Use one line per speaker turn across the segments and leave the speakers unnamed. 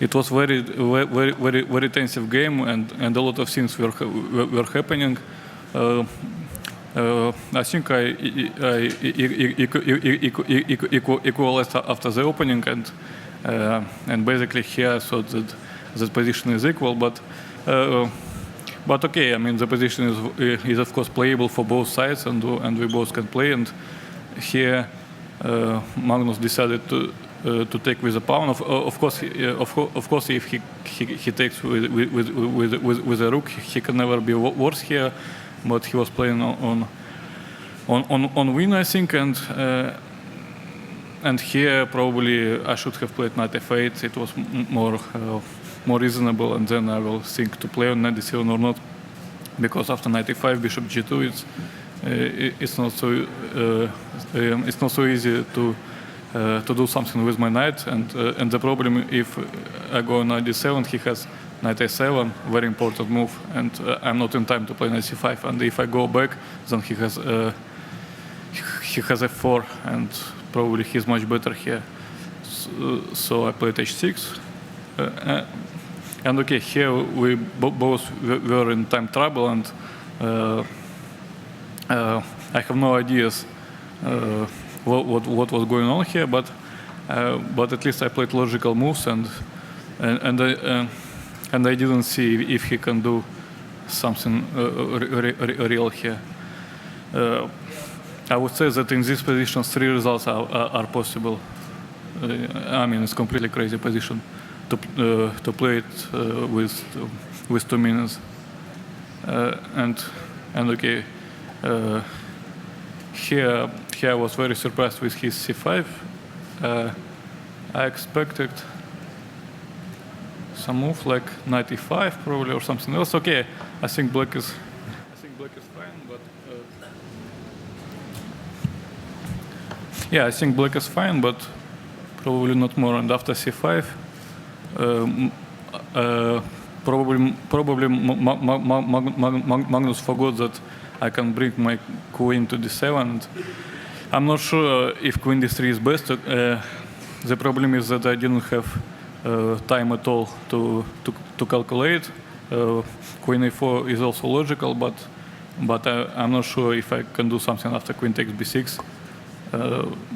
It was very tensive game, and a lot of things were happening. I think I equalized after the opening, and basically here I thought that the position is equal, but okay. I mean, the position is of course playable for both sides, and we both can play. And here Magnus decided to take with a pawn. Of course, if he takes with a rook, he can never be worse here. But he was playing on win, I think, and here probably I should have played knight f8. It was more reasonable, and then I will think to play on knight d7 or not, because after knight e5, bishop g2, it's not so easy to do something with my knight, and the problem, if I go knight d7, he has knight a7, very important move, and I'm not in time to play knight c5. And if I go back, then he has f4, and probably he's much better here. So I played h6, and okay, here we both were in time trouble, and I have no ideas what was going on here, but at least I played logical moves, and I didn't see if he can do something real here. I would say that in this position, 3 results are possible. I mean, it's completely crazy position to play it with 2 minutes. And okay, here I was very surprised with his c5. I expected some move like knight e5 probably, or something else. Okay, I think black is fine, but yeah, I think black is fine, but probably not more. And after c5, probably Magnus forgot that I can bring my queen to d7. I'm not sure if queen d3 is best. The problem is that I didn't have time at all to calculate. Queen a4 is also logical, but I'm not sure if I can do something after queen takes b6.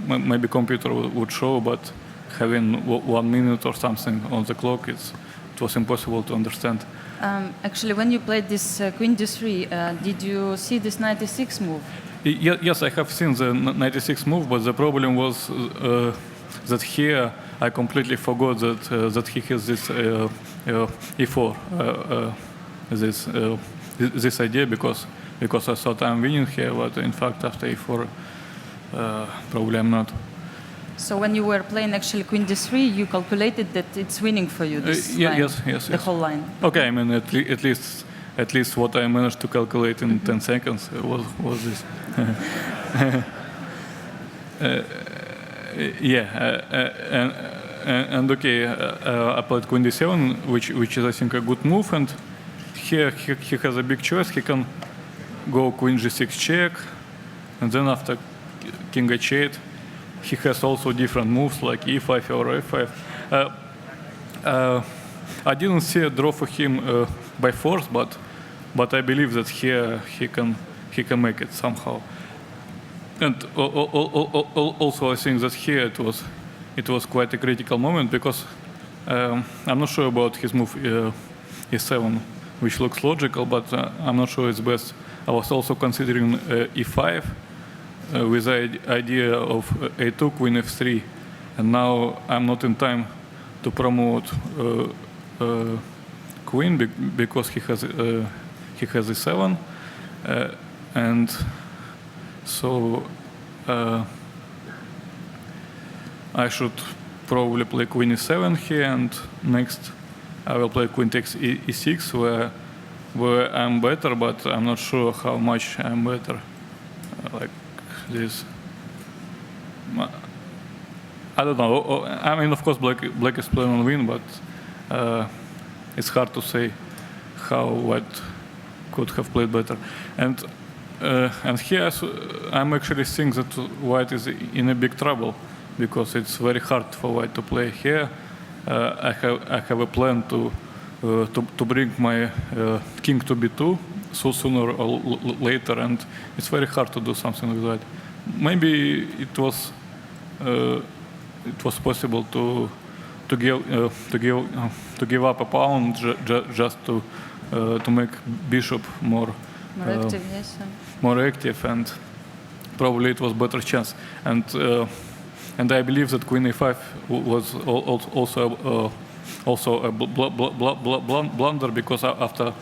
Maybe computer would show, but having 1 minute or something on the clock, it was impossible to understand.
Actually, when you played this queen d3, did you see this knight e6 move?
Yes, I have seen the knight e6 move, but the problem was that here I completely forgot that he has this e4, this idea, because I thought I'm winning here, but in fact after e4 probably I'm not.
So when you were playing actually queen d3, you calculated that it's winning for you this line,
yes,
the whole line.
Okay, I mean at least what I managed to calculate in 10 seconds was this. And okay, I played queen d7, which is I think a good move, and here he has a big choice. He can go queen g6 check, and then after king h8, he has also different moves like e5 or f5. I didn't see a draw for him by force, but I believe that here he can make it somehow. And also I think that here it was quite a critical moment, because I'm not sure about his move e7, which looks logical, but I'm not sure it's best. I was also considering e5 with the idea of a2, queen f3, and now I'm not in time to promote queen because he has e7, and so I should probably play queen e7 here, and next I will play queen takes e6, where I'm better, but I'm not sure how much I'm better. Like this, I don't know. I mean, of course, black is playing on win, but it's hard to say how white could have played better. And here I'm actually seeing that white is in a big trouble, because it's very hard for white to play here. I have a plan to bring my king to b2 so sooner or later, and it's very hard to do something like that. Maybe it was possible to give up a pawn just to make bishop more
active, yes.
More active, and probably it was better chance. And I believe that queen a5 was also a blunder, because after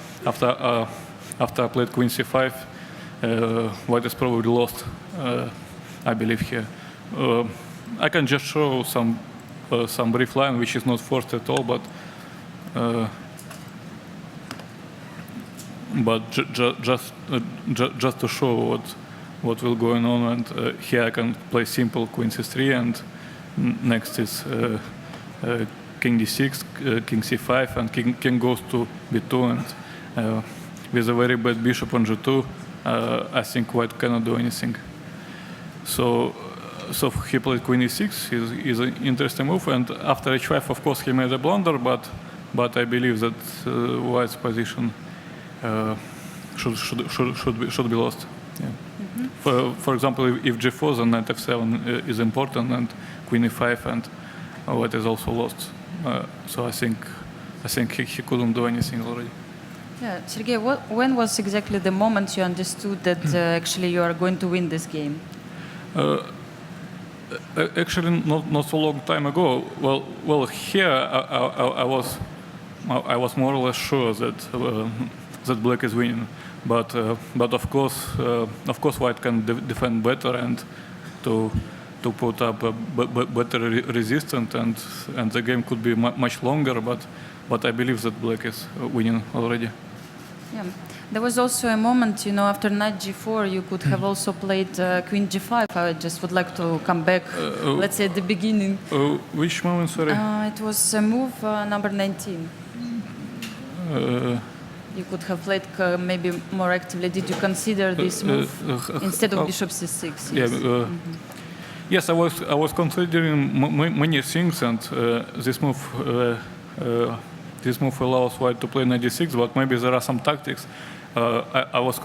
I played queen c5, white is probably lost. I believe here. I can just show some brief line which is not forced at all, but just to show what will going on. And here I can play simple queen c3, and next is king d6, king c5, and king goes to b2, and with a very bad bishop on g2, I think white cannot do anything. So he played queen e6 is an interesting move, and after h5, of course, he made a blunder, but I believe that white's position should be lost. Yeah. Mm-hmm. For example, if g4, then knight f7 is important, and queen e5, and white is also lost. So I think he couldn't do anything already.
Yeah, Sergey, when was exactly the moment you understood that actually you are going to win this game?
Actually, not so long time ago. Well, here I was more or less sure that black is winning, but of course white can defend better and to put up a better resistance, and the game could be much longer. But I believe that black is winning already.
Yeah. There was also a moment, after knight g4, you could have also played queen g5. I just would like to come back, let's say at the beginning.
Which moment, sorry?
It was move number 19. You could have played maybe more actively. Did you consider this move instead of bishop c6? Yes.
Yeah. Yes, I was considering many things, and this move allows white to play knight d6, but maybe there are some tactics. I was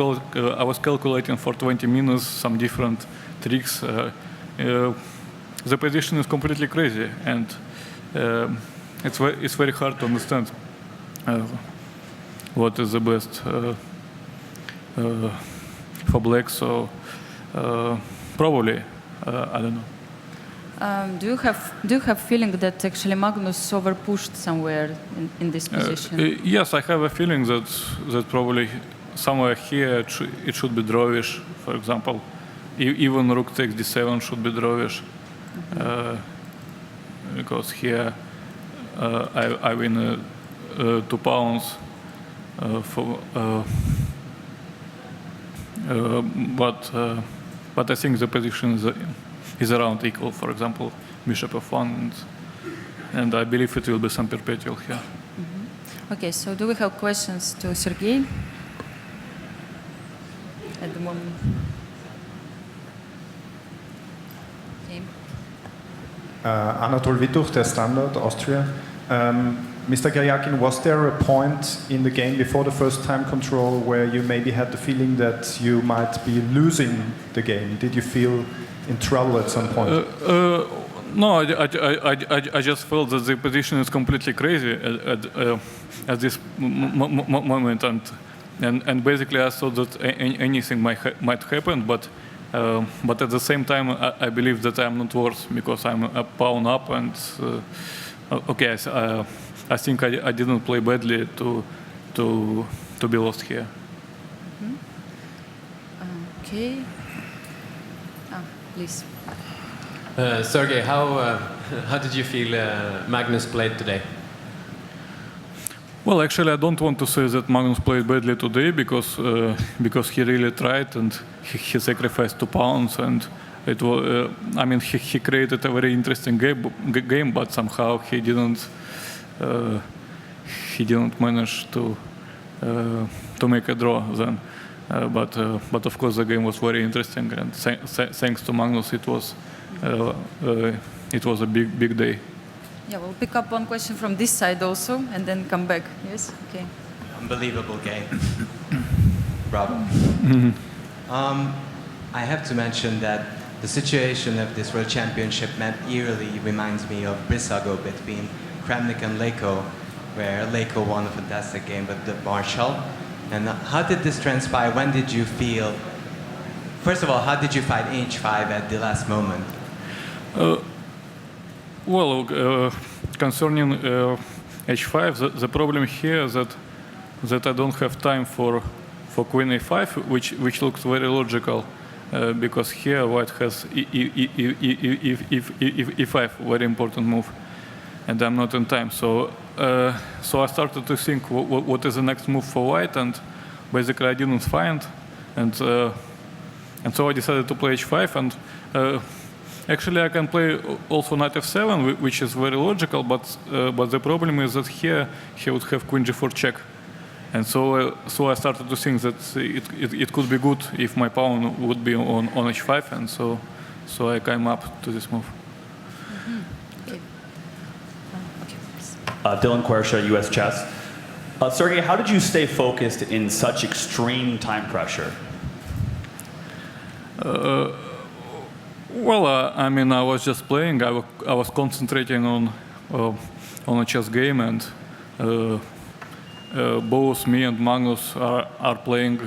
calculating for 20 minutes some different tricks. The position is completely crazy, and it's very hard to understand what is the best for black. So probably I don't know.
Do you have feeling that actually Magnus overpushed somewhere in this position?
Yes, I have a feeling that probably somewhere here it should be drawish. For example, even rook takes d7 should be drawish, because here I win 2 pawns. But I think the position is around equal. For example, bishop f1, and I believe it will be some perpetual here.
Mm-hmm. Okay, so do we have questions to Sergey at the moment? Okay.
Anatol Wittuch, der Standard, Austria. Mr. Karjakin, was there a point in the game before the first time control where you maybe had the feeling that you might be losing the game? Did you feel in trouble at some point?
No, I just felt that the position is completely crazy at this moment, and basically I thought that anything might happen, but at the same time I believe that I'm not worse because I'm a pawn up, and okay, I think I didn't play badly to be lost here.
Mm-hmm. Okay. Please.
Sergey, how did you feel Magnus played today?
Well, actually, I don't want to say that Magnus played badly today because he really tried, and he sacrificed 2 pawns, and it was. I mean, he created a very interesting game, but somehow he didn't manage to make a draw then. But of course the game was very interesting, and thanks to Magnus, it was a big day.
Yeah, we'll pick up one question from this side also, and then come back. Yes. Okay.
Unbelievable game. Bravo. I have to mention that the situation of this World Championship eerily reminds me of Brissago between Kramnik and Leko, where Leko won a fantastic game with the Marshall. And how did this transpire? When did you feel? First of all, how did you fight H5 at the last moment?
Concerning H5, the problem here is that I don't have time for Queen A5, which looks very logical, because here White has E5, very important move, and I'm not in time. So I started to think what is the next move for White, and basically I didn't find, and so I decided to play H5, and actually I can play also Knight F7, which is very logical, but the problem is that here he would have Queen G4 check. And so I started to think that it could be good if my pawn would be on H5, and so I came up to this move.
Okay.
Dylan Quersha, US Chess. Sergey, how did you stay focused in such extreme time pressure?
I mean, I was just playing. I was concentrating on a chess game, and both me and Magnus are playing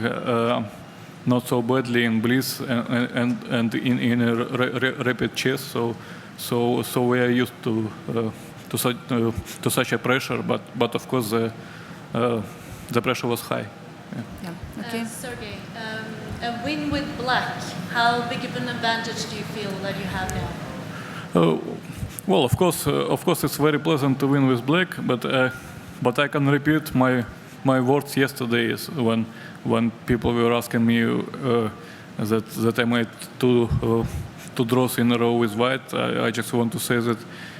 not so badly in Blitz and in rapid chess. So we are used to such a pressure. But of course the pressure was high.
Yeah. Okay.
Sergey, a win with black, how big of an advantage do you feel that you have now?
Well, of course, it's very pleasant to win with black, but I can repeat my words yesterday when people were asking me that I made two draws in a row with white. I just want to say that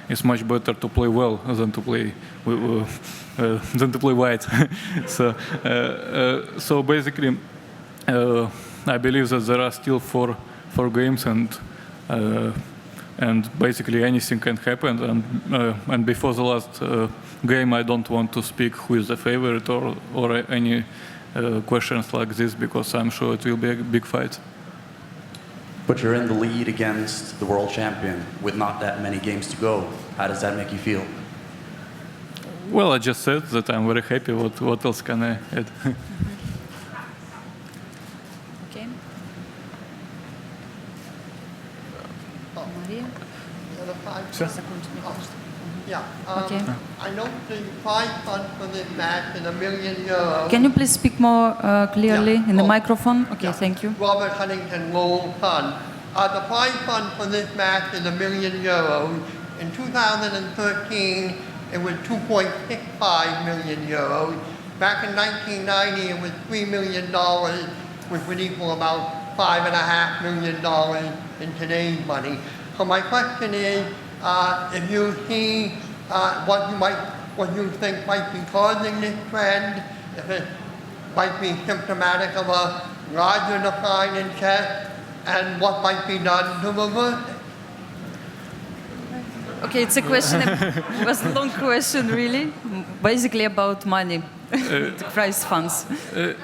it's much better to play well than to play white. So basically, I believe that there are still four games, and basically anything can happen. And before the last game, I don't want to speak who is the favorite or any questions like this, because I'm sure it will be a big fight.
But you're in the lead against the world champion with not that many games to go. How does that make you feel?
Well, I just said that I'm very happy. What else can I add?
Okay. Maria?
Yeah.
Okay.
I know the prize fund for this match is €1 million.
Can you please speak more clearly in the
Oh.
microphone? Okay,
Yeah.
thank you.
Robert Huntington Lowell's son. The prize fund for this match is €1 million. In 2013, it was €2.65 million. Back in 1990, it was $3 million, which would equal about $5.5 million in today's money. So my question is, if you see what you think might be causing this trend, if it might be symptomatic of a larger decline in chess, and what might be done to reverse it.
Okay, it's a question. It was a long question, really. Basically about money, the prize funds.
Actually,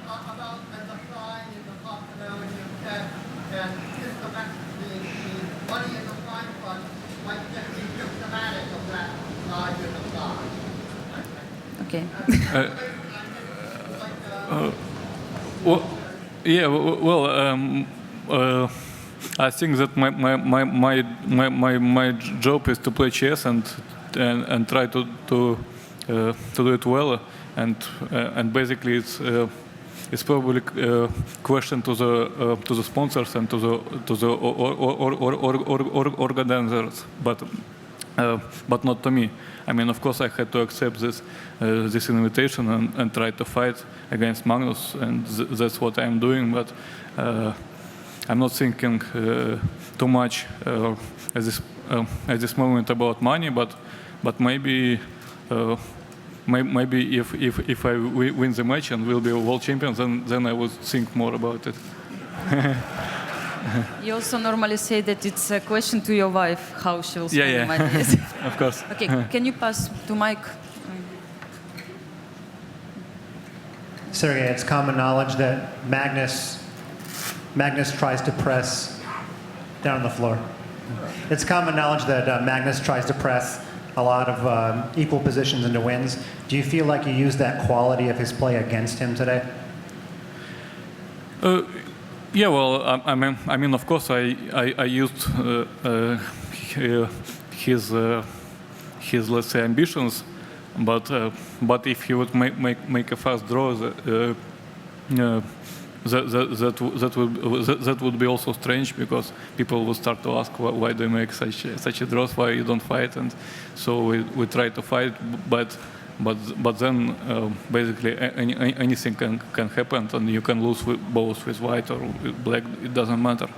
about the decline in the popularity of chess, and systematically, the money in the prize fund might just be symptomatic of that larger decline.
Okay.
I think that my job is to play chess and try to do it well, and basically it's probably a question to the sponsors and to the organizers, but not to me. I mean, of course, I had to accept this invitation and try to fight against Magnus, and that's what I'm doing. But I'm not thinking too much at this moment about money. But maybe if I win the match and will be a world champion, then I would think more about it.
You also normally say that it's a question to your wife how she will spend
Yeah,
the
yeah.
money.
Of course.
Okay, can you pass to Mike?
Sergey, it's common knowledge that Magnus tries to press down on the floor. It's common knowledge that Magnus tries to press a lot of equal positions into wins. Do you feel like you used that quality of his play against him today?
Yeah, well, I mean, of course, I used his let's say ambitions, but if he would make a fast draw, that would be also strange, because people would start to ask why do you make such a draws, why you don't fight, and so we try to fight, but then basically anything can happen, and you can lose both with white or with black. It doesn't matter.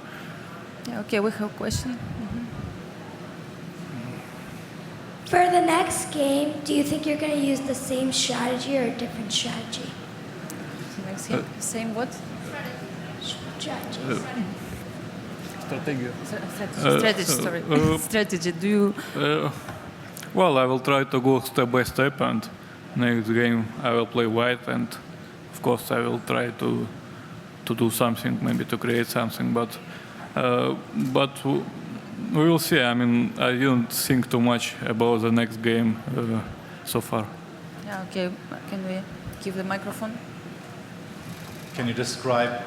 Yeah, okay, we have a question.
For the next game, do you think you're going to use the same strategy or a different strategy?
Next game, same what?
Strategy.
Strategy, sorry. Strategy. Do you?
Well, I will try to go step by step, and next game I will play white, and of course I will try to do something, maybe to create something, but we will see. I mean, I didn't think too much about the next game so far.
Yeah, okay. Can we give the microphone?
Can you describe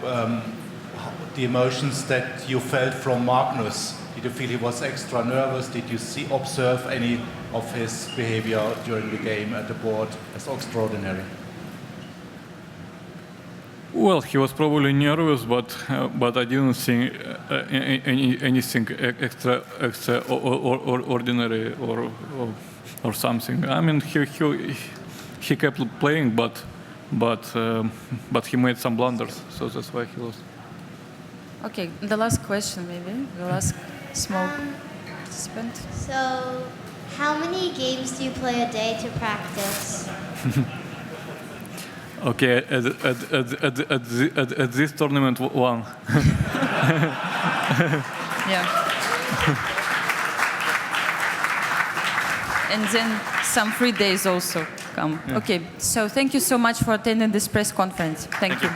the emotions that you felt from Magnus? Did you feel he was extra nervous? Did you observe any of his behavior during the game at the board as extraordinary?
Well, he was probably nervous, but I didn't think anything extraordinary or something. I mean, he kept playing, but he made some blunders, so that's why he lost.
Okay, the last question maybe. The last small participant.
So, how many games do you play a day to practice?
Okay, at this tournament, one.
Yeah. And then some free days also come.
Yeah.
Okay, so thank you so much for attending this press conference. Thank you.